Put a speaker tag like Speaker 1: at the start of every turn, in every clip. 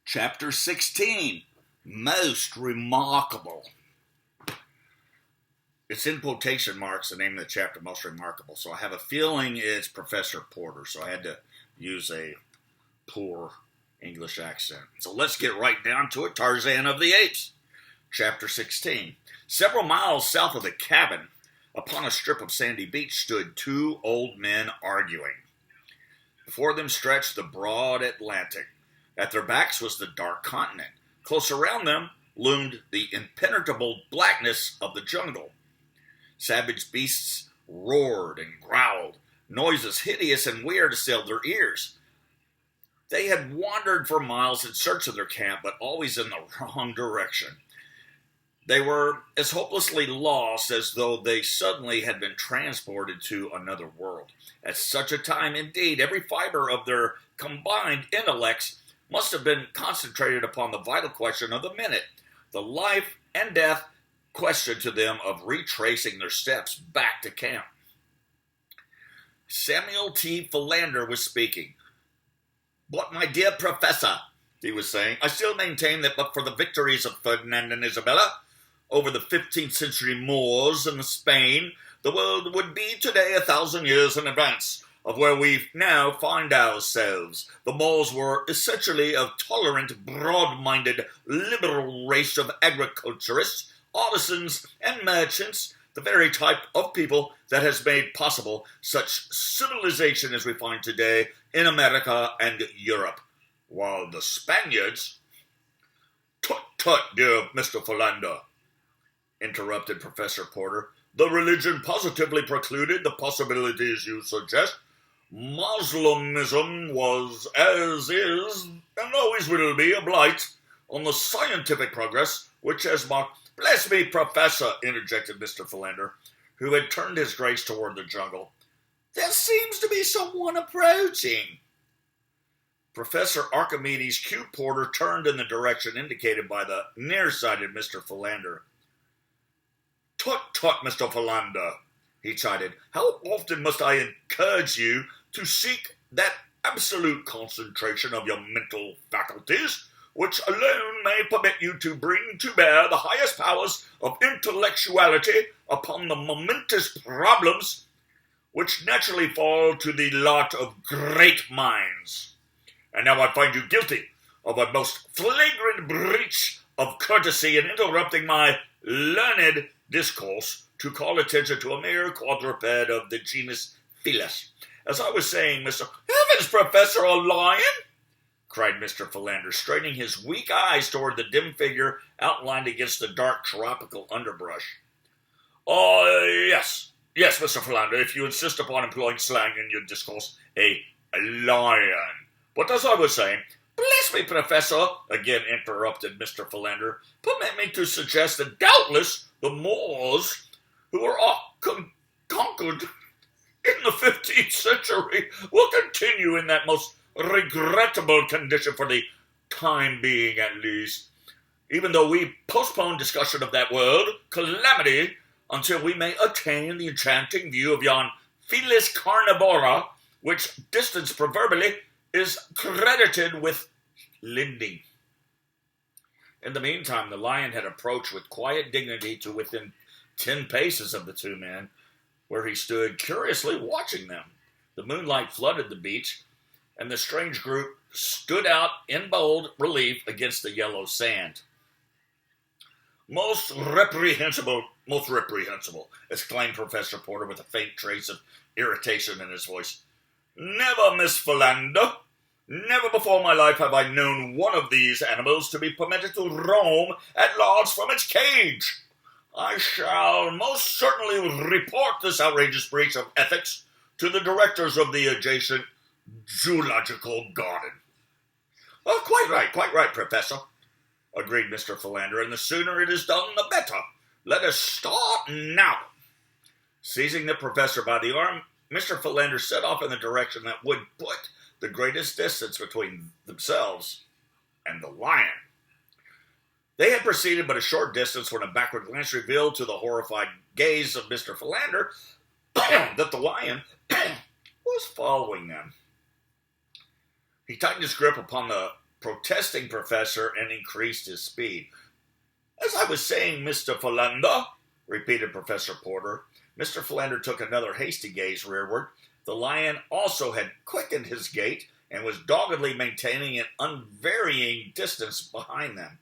Speaker 1: Chapter 16, Most Remarkable. It's in quotation marks, the name of the chapter, Most Remarkable. So I have a feeling it's Professor Porter, so I had to use a poor English accent. So let's get right down to it. Tarzan of the Apes. Chapter 16. Several miles south of the cabin, upon a strip of sandy beach, stood two old men arguing. Before them stretched the broad Atlantic. At their backs was the dark continent. Close around them loomed the impenetrable blackness of the jungle. Savage beasts roared and growled. Noises hideous and weird assailed their ears. They had wandered for miles in search of their camp, but always in the wrong direction. They were as hopelessly lost as though they suddenly had been transported to another world. At such a time, indeed, every fiber of their combined intellects must have been concentrated upon the vital question of the minute, the life and death question to them of retracing their steps back to camp. Samuel T. Philander was speaking. "But, my dear Professor," he was saying, "I still maintain that but for the victories of Ferdinand and Isabella over the 15th century Moors in Spain, the world would be today 1,000 years in advance of where we now find ourselves. The Moors were essentially a tolerant, broad-minded, liberal race of agriculturists, artisans, and merchants, the very type of people that has made possible such civilization as we find today in America and Europe. While the Spaniards—" "Tut, dear Mr. Philander," interrupted Professor Porter. "The religion positively precluded the possibilities you suggest. Moslemism was, as is, and always will be, a blight on the scientific progress which has marked—" "Bless me, Professor," interjected Mr. Philander, who had turned his gaze toward the jungle. "There seems to be someone approaching." Professor Archimedes Q. Porter turned in the direction indicated by the nearsighted Mr. Philander. "Tut, Mr. Philander," he chided. "How often must I encourage you to seek that absolute concentration of your mental faculties, which alone may permit you to bring to bear the highest powers of intellectuality upon the momentous problems which naturally fall to the lot of great minds. And now I find you guilty of a most flagrant breach of courtesy in interrupting my learned discourse to call attention to a mere quadruped of the genus Felis. As I was saying, Mr. "Heavens, Professor, a lion?" cried Mr. Philander, straining his weak eyes toward the dim figure outlined against the dark tropical underbrush. Yes, Mr. Philander, if you insist upon employing slang in your discourse, a lion. But as I was saying—" "Bless me, Professor," again interrupted Mr. Philander, "permit me to suggest that doubtless the Moors, who were conquered in the 15th century, will continue in that most regrettable condition for the time being at least, even though we postpone discussion of that word calamity until we may attain the enchanting view of yon Felis carnivora, which distance proverbially is credited with lending." In the meantime, the lion had approached with quiet dignity to within 10 paces of the two men, where he stood curiously watching them. The moonlight flooded the beach, and the strange group stood out in bold relief against the yellow sand. Most reprehensible," exclaimed Professor Porter with a faint trace of irritation in his voice. "Never, Miss Philander, never before in my life have I known one of these animals to be permitted to roam at large from its cage. I shall most certainly report this outrageous breach of ethics to the directors of the adjacent zoological garden." "Oh, quite right, Professor," agreed Mr. Philander, "and the sooner it is done, the better. Let us start now." Seizing the professor by the arm, Mr. Philander set off in the direction that would put the greatest distance between themselves and the lion. They had proceeded but a short distance when a backward glance revealed to the horrified gaze of Mr. Philander that the lion was following them. He tightened his grip upon the protesting professor and increased his speed. "As I was saying, Mr. Philander," repeated Professor Porter. Mr. Philander took another hasty gaze rearward. The lion also had quickened his gait and was doggedly maintaining an unvarying distance behind them.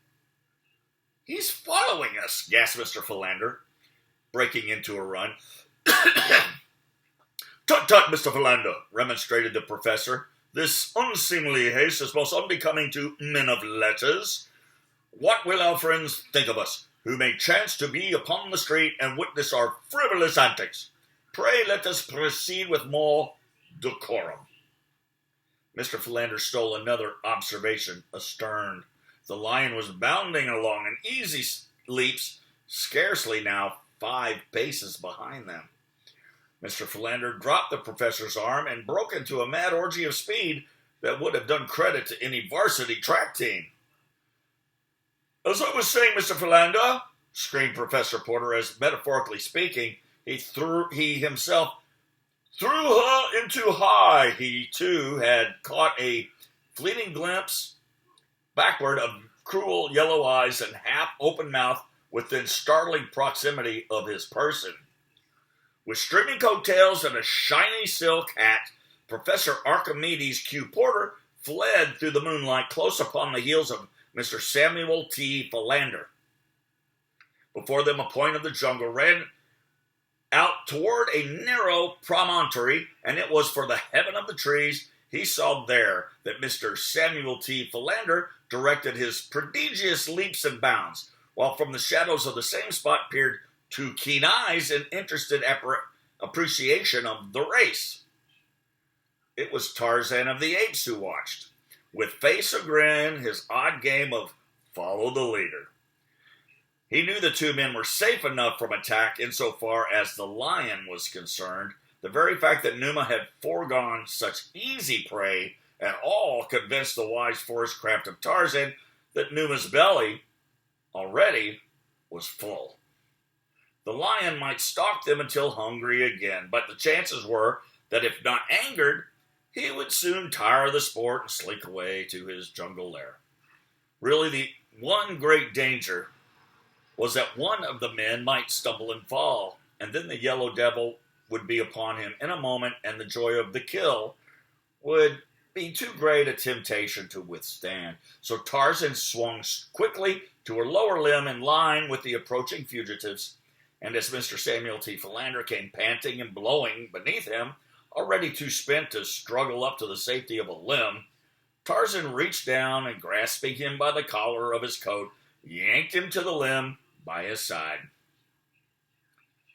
Speaker 1: "He's following us," gasped Mr. Philander, breaking into a run. "Tut, tut, Mr. Philander," remonstrated the professor. "This unseemly haste is most unbecoming to men of letters. What will our friends think of us, who may chance to be upon the street and witness our frivolous antics? Pray let us proceed with more decorum." Mr. Philander stole another observation astern. The lion was bounding along in easy leaps, scarcely now 5 paces behind them. Mr. Philander dropped the professor's arm and broke into a mad orgy of speed that would have done credit to any varsity track team. "As I was saying, Mr. Philander," screamed Professor Porter, as, metaphorically speaking, he himself threw her into high. He, too, had caught a fleeting glimpse backward of cruel yellow eyes and half-open mouth within startling proximity of his person. With streaming coattails and a shiny silk hat, Professor Archimedes Q. Porter fled through the moonlight close upon the heels of Mr. Samuel T. Philander. Before them, a point of the jungle ran out toward a narrow promontory, and it was for the heaven of the trees he saw there that Mr. Samuel T. Philander directed his prodigious leaps and bounds, while from the shadows of the same spot peered 2 keen eyes in interested appreciation of the race. It was Tarzan of the Apes who watched, with face agrin, his odd game of follow the leader. He knew the 2 men were safe enough from attack insofar as the lion was concerned. The very fact that Numa had foregone such easy prey at all convinced the wise forest craft of Tarzan that Numa's belly already was full. The lion might stalk them until hungry again, but the chances were that if not angered, he would soon tire of the sport and slink away to his jungle lair. Really, the one great danger was that one of the men might stumble and fall, and then the yellow devil would be upon him in a moment, and the joy of the kill would be too great a temptation to withstand. So Tarzan swung quickly to her lower limb in line with the approaching fugitives, and as Mr. Samuel T. Philander came panting and blowing beneath him, already too spent to struggle up to the safety of a limb, Tarzan reached down and, grasping him by the collar of his coat, yanked him to the limb by his side.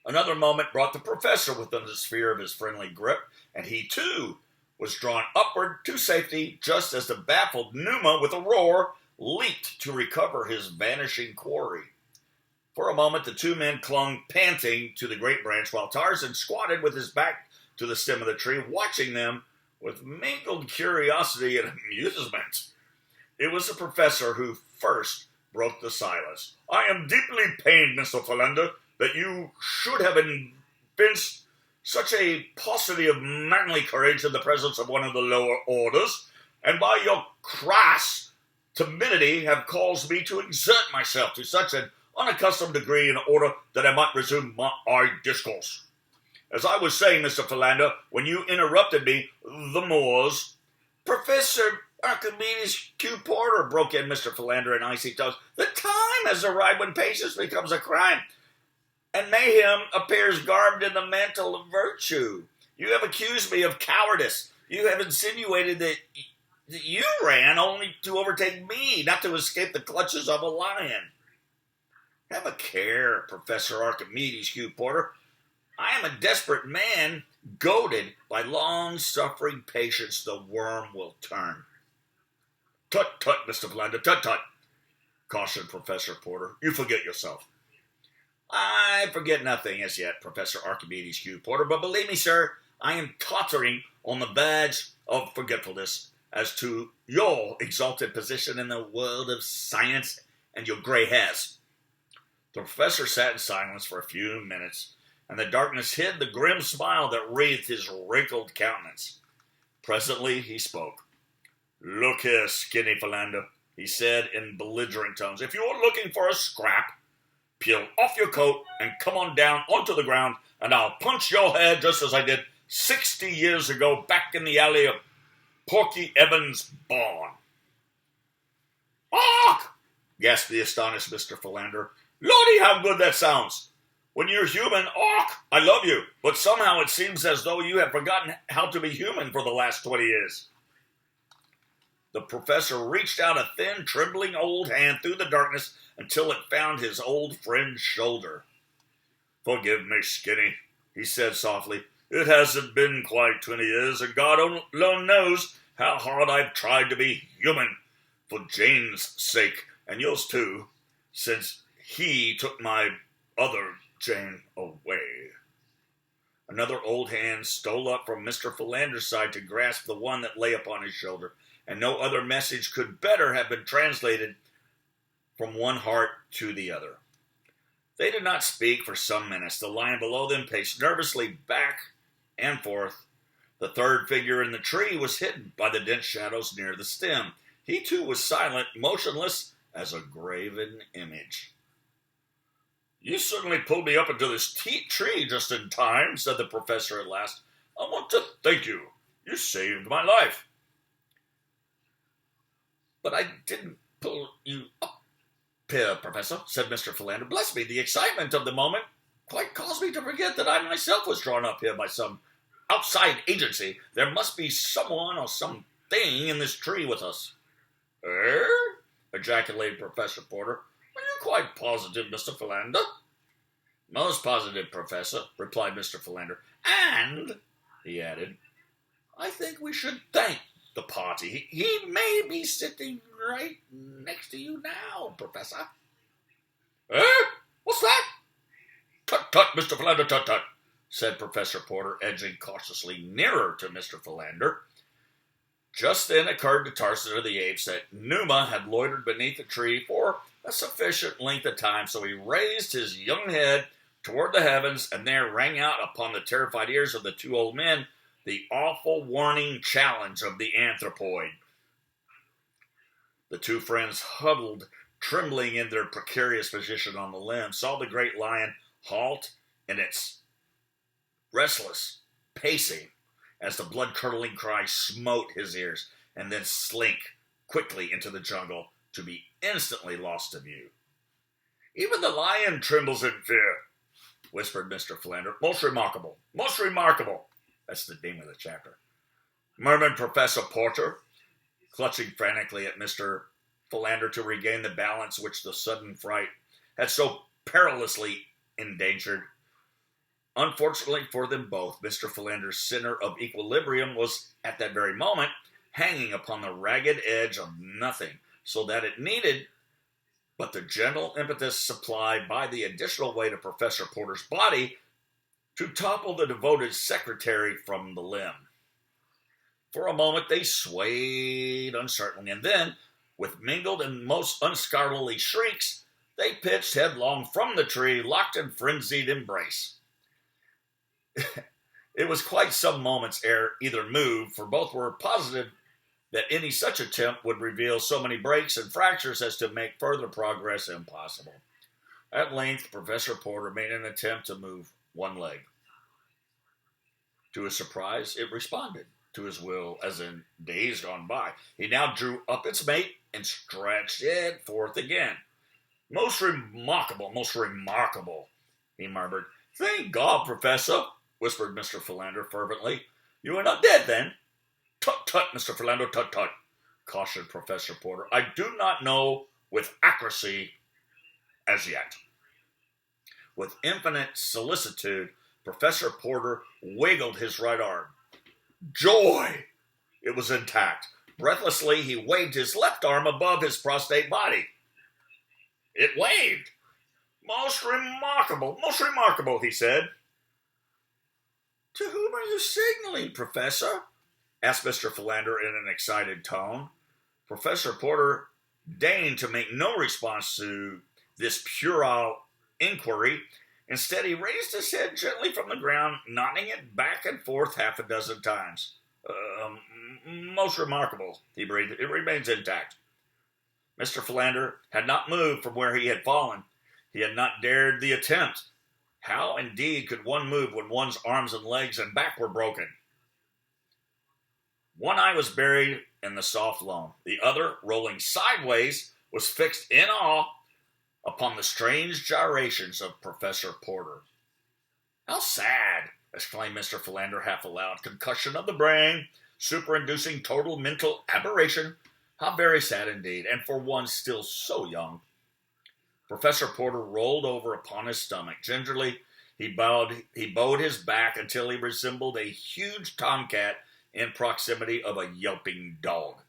Speaker 1: Another moment brought the professor within the sphere of his friendly grip, and he, too, was drawn upward to safety just as the baffled Numa, with a roar, leaped to recover his vanishing quarry. For a moment, the 2 men clung panting to the great branch, while Tarzan squatted with his back to the stem of the tree, watching them with mingled curiosity and amusement. It was the professor who first broke the silence. "I am deeply pained, Mr. Philander, that you should have evinced such a paucity of manly courage in the presence of one of the lower orders, and by your crass timidity have caused me to exert myself to such an unaccustomed degree in order that I might resume my discourse. As I was saying, Mr. Philander, when you interrupted me, the Moors—" "Professor Archimedes Q. Porter," broke in Mr. Philander in icy tones, "the time has arrived when patience becomes a crime, and mayhem appears garbed in the mantle of virtue. You have accused me of cowardice. You have insinuated that you ran only to overtake me, not to escape the clutches of a lion. Have a care, Professor Archimedes Q. Porter. I am a desperate man, goaded by long-suffering patience. The worm will turn." "Tut, tut, Mr. Philander, tut, tut," cautioned Professor Porter. "You forget yourself." "I forget nothing as yet, Professor Archimedes Q. Porter, but believe me, sir, I am tottering on the verge of forgetfulness as to your exalted position in the world of science and your gray hairs." The professor sat in silence for a few minutes, and the darkness hid the grim smile that wreathed his wrinkled countenance. Presently he spoke. Look here, Skinny Philander, he said in belligerent tones. If you're looking for a scrap, peel off your coat and come on down onto the ground, and I'll punch your head just as I did 60 years ago back in the alley of Porky Evans' barn. "Ark!" gasped the astonished Mr. Philander. "Lordy, how good that sounds! When you're human, ark, I love you, but somehow it seems as though you have forgotten how to be human for the last 20 years. The professor reached out a thin, trembling old hand through the darkness until it found his old friend's shoulder. "Forgive me, Skinny," he said softly. "It hasn't been quite 20 years, and God alone knows how hard I've tried to be human for Jane's sake, and yours too, since he took my other Jane away." Another old hand stole up from Mr. Philander's side to grasp the one that lay upon his shoulder, and no other message could better have been translated from one heart to the other. They did not speak for some minutes. The lion below them paced nervously back and forth. The third figure in the tree was hidden by the dense shadows near the stem. He too was silent, motionless as a graven image. "You certainly pulled me up into this tree just in time," said the professor at last. "I want to thank you. You saved my life." "But I didn't pull you up here, Professor," said Mr. Philander. "Bless me, the excitement of the moment quite caused me to forget that I myself was drawn up here by some outside agency. There must be someone or something in this tree with us." "Eh?" ejaculated Professor Porter. "Are you quite positive, Mr. Philander?" "Most positive, Professor," replied Mr. Philander. "And," he added, "I think we should thank the party. He may be sitting right next to you now, Professor." "Eh? What's that?" "Tut, tut, Mr. Philander, tut, tut," said Professor Porter, edging cautiously nearer to Mr. Philander. Just then it occurred to Tarzan of the Apes that Numa had loitered beneath the tree for a sufficient length of time, so he raised his young head toward the heavens, and there rang out upon the terrified ears of the two old men the awful warning challenge of the anthropoid. The two friends, huddled, trembling in their precarious position on the limb, saw the great lion halt in its restless pacing as the blood-curdling cry smote his ears, and then slink quickly into the jungle to be instantly lost to view. "Even the lion trembles in fear," whispered Mr. Philander. "Most remarkable, most remarkable." That's the name of the chapter. Murmured Professor Porter, clutching frantically at Mr. Philander to regain the balance which the sudden fright had so perilously endangered. Unfortunately for them both, Mr. Philander's center of equilibrium was at that very moment hanging upon the ragged edge of nothing, so that it needed but the gentle impetus supplied by the additional weight of Professor Porter's body to topple the devoted secretary from the limb. For a moment they swayed uncertainly, and then, with mingled and most unscholarly shrieks, they pitched headlong from the tree, locked in frenzied embrace. It was quite some moments ere either moved, for both were positive that any such attempt would reveal so many breaks and fractures as to make further progress impossible. At length, Professor Porter made an attempt to move one leg. To his surprise, it responded to his will, as in days gone by. He now drew up its mate and stretched it forth again. Most remarkable, he murmured. "Thank God, Professor," whispered Mr. Philander fervently. "You are not dead, then?" "Tut, tut, Mr. Philander, tut, tut," cautioned Professor Porter. "I do not know with accuracy as yet." With infinite solicitude, Professor Porter wiggled his right arm. Joy! It was intact. Breathlessly, he waved his left arm above his prostrate body. It waved. Most remarkable, he said. "To whom are you signaling, Professor?" asked Mr. Philander in an excited tone. Professor Porter deigned to make no response to this puerile inquiry. Instead, he raised his head gently from the ground, nodding it back and forth half a dozen times. most remarkable, he breathed. It remains intact. Mr. Philander had not moved from where he had fallen. He had not dared the attempt. How, indeed, could one move when one's arms and legs and back were broken? One eye was buried in the soft loam. The other, rolling sideways, was fixed in awe upon the strange gyrations of Professor Porter. "How sad!" exclaimed Mr. Philander half aloud. "Concussion of the brain, superinducing total mental aberration. How very sad indeed, and for one still so young." Professor Porter rolled over upon his stomach. Gingerly, he bowed his back until he resembled a huge tomcat in proximity of a yelping dog.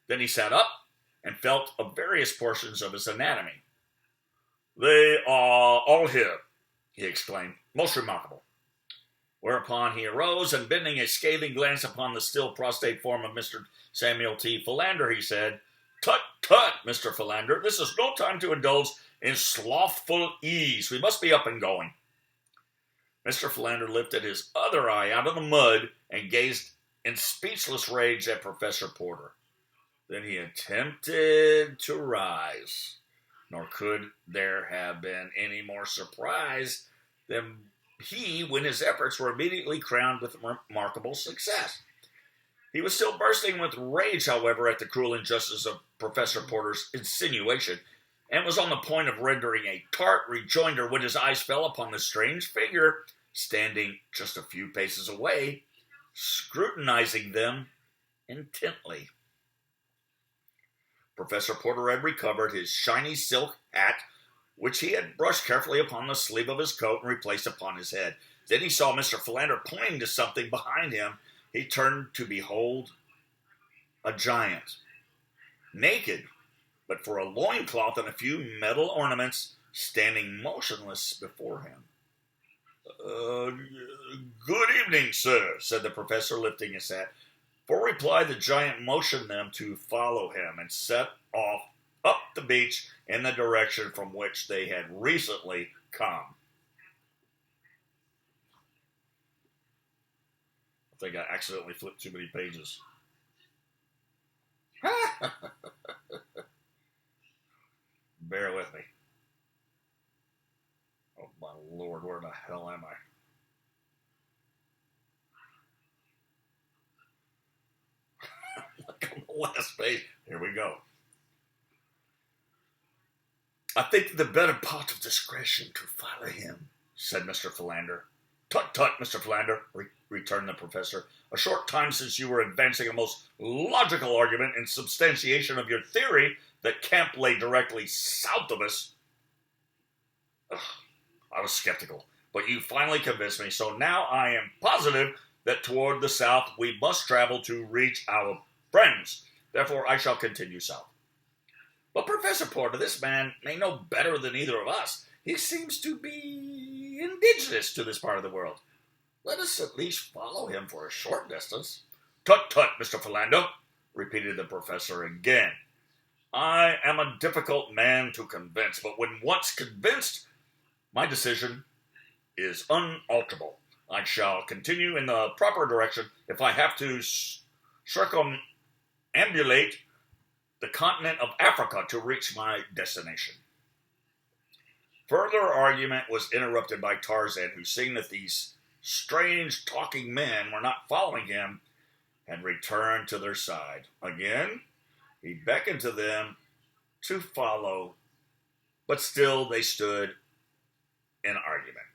Speaker 1: Then he sat up and felt of various portions of his anatomy. "They are all here," he exclaimed. "Most remarkable." Whereupon he arose, and bending a scathing glance upon the still prostrate form of Mr. Samuel T. Philander, he said, "Tut, tut, Mr. Philander, this is no time to indulge in slothful ease. We must be up and going." Mr. Philander lifted his other eye out of the mud and gazed in speechless rage at Professor Porter. Then he attempted to rise, nor could there have been any more surprise than he when his efforts were immediately crowned with remarkable success. He was still bursting with rage, however, at the cruel injustice of Professor Porter's insinuation, and was on the point of rendering a tart rejoinder when his eyes fell upon the strange figure standing just a few paces away, scrutinizing them intently. Professor Porter had recovered his shiny silk hat, which he had brushed carefully upon the sleeve of his coat and replaced upon his head. Then he saw Mr. Philander pointing to something behind him. He turned to behold a giant, naked, but for a loincloth and a few metal ornaments, standing motionless before him. "Good evening, sir," said the professor, lifting his hat. For reply, the giant motioned them to follow him and set off up the beach in the direction from which they had recently come. I think I accidentally flipped too many pages. Bear with me. Oh my Lord, where the hell am I? Look on the last page. Here we go. "I think the better part of discretion to follow him," said Mr. Philander. "Tut, tut, Mr. Philander," returned the professor. "A short time since you were advancing a most logical argument in substantiation of your theory that camp lay directly south of us. I was skeptical, but you finally convinced me, so now I am positive that toward the south we must travel to reach our friends. Therefore, I shall continue south." "But, Professor Porter, this man may know better than either of us. He seems to be indigenous to this part of the world. Let us at least follow him for a short distance." "Tut, tut, Mr. Philander," repeated the professor again. "I am a difficult man to convince, but when once convinced, my decision is unalterable. I shall continue in the proper direction if I have to circumambulate the continent of Africa to reach my destination." Further argument was interrupted by Tarzan, who, seeing that these strange talking men were not following him, had returned to their side. Again, he beckoned to them to follow, but still they stood in argument.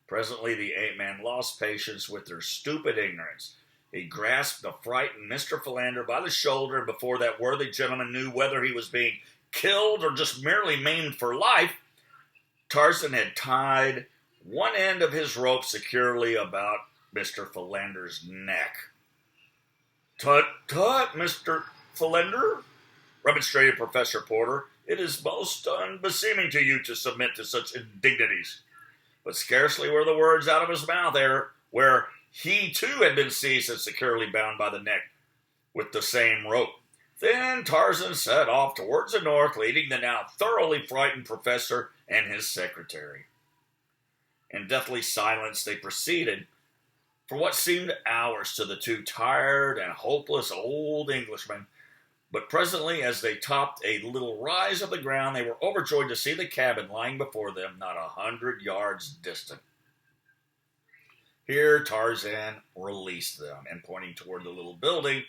Speaker 1: Presently the ape-man lost patience with their stupid ignorance. He grasped the frightened Mr. Philander by the shoulder, and before that worthy gentleman knew whether he was being killed or just merely maimed for life, Tarzan had tied one end of his rope securely about Mr. Philander's neck. "Tut, tut, Mr. Philander," remonstrated Professor Porter. "It is most unbeseeming to you to submit to such indignities." But scarcely were the words out of his mouth where he too had been seized and securely bound by the neck with the same rope. Then Tarzan set off towards the north, leading the now thoroughly frightened professor and his secretary. In deathly silence they proceeded for what seemed hours to the two tired and hopeless old Englishmen. But presently, as they topped a little rise of the ground, they were overjoyed to see the cabin lying before them, not 100 yards distant. Here Tarzan released them, and pointing toward the little building,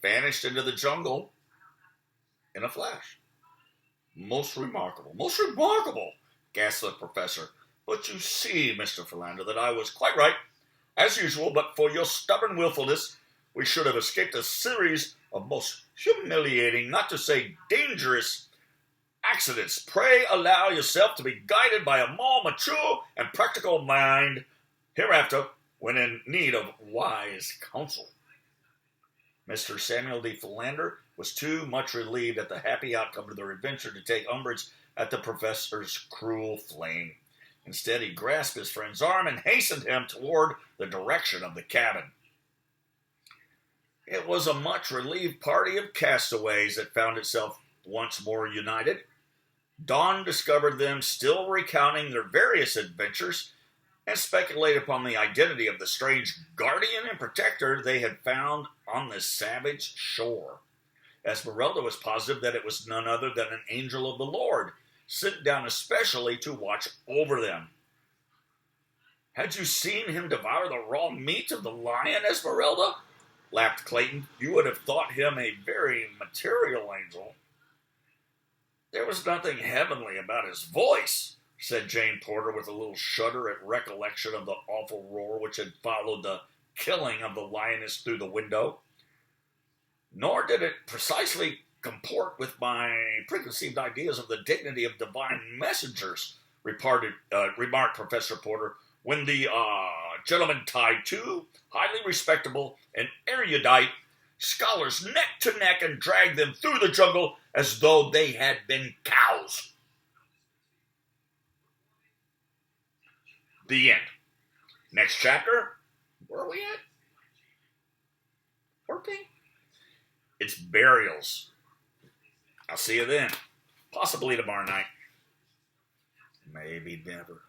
Speaker 1: vanished into the jungle in a flash. Most remarkable, gasped the professor. But you see, Mr. Philander, that I was quite right, as usual, but for your stubborn willfulness, we should have escaped a series of most humiliating, not to say dangerous, accidents. Pray allow yourself to be guided by a more mature and practical mind hereafter when in need of wise counsel. Mr. Samuel D. Philander was too much relieved at the happy outcome of their adventure to take umbrage at the professor's cruel flame. Instead, he grasped his friend's arm and hastened him toward the direction of the cabin. It was a much relieved party of castaways that found itself once more united. Dawn discovered them still recounting their various adventures and speculated upon the identity of the strange guardian and protector they had found on this savage shore. Esmeralda was positive that it was none other than an angel of the Lord, sent down especially to watch over them. Had you seen him devour the raw meat of the lion, Esmeralda? Laughed Clayton. You would have thought him a very material angel. There was nothing heavenly about his voice, said Jane Porter with a little shudder at recollection of the awful roar which had followed the killing of the lioness through the window. Nor did it precisely comport with my preconceived ideas of the dignity of divine messengers, remarked Professor Porter, when the gentleman tied two highly respectable and erudite scholars neck to neck and dragged them through the jungle as though they had been cows. The end. Next chapter. Where are we at? 14? It's burials. I'll see you then. Possibly tomorrow night. Maybe never.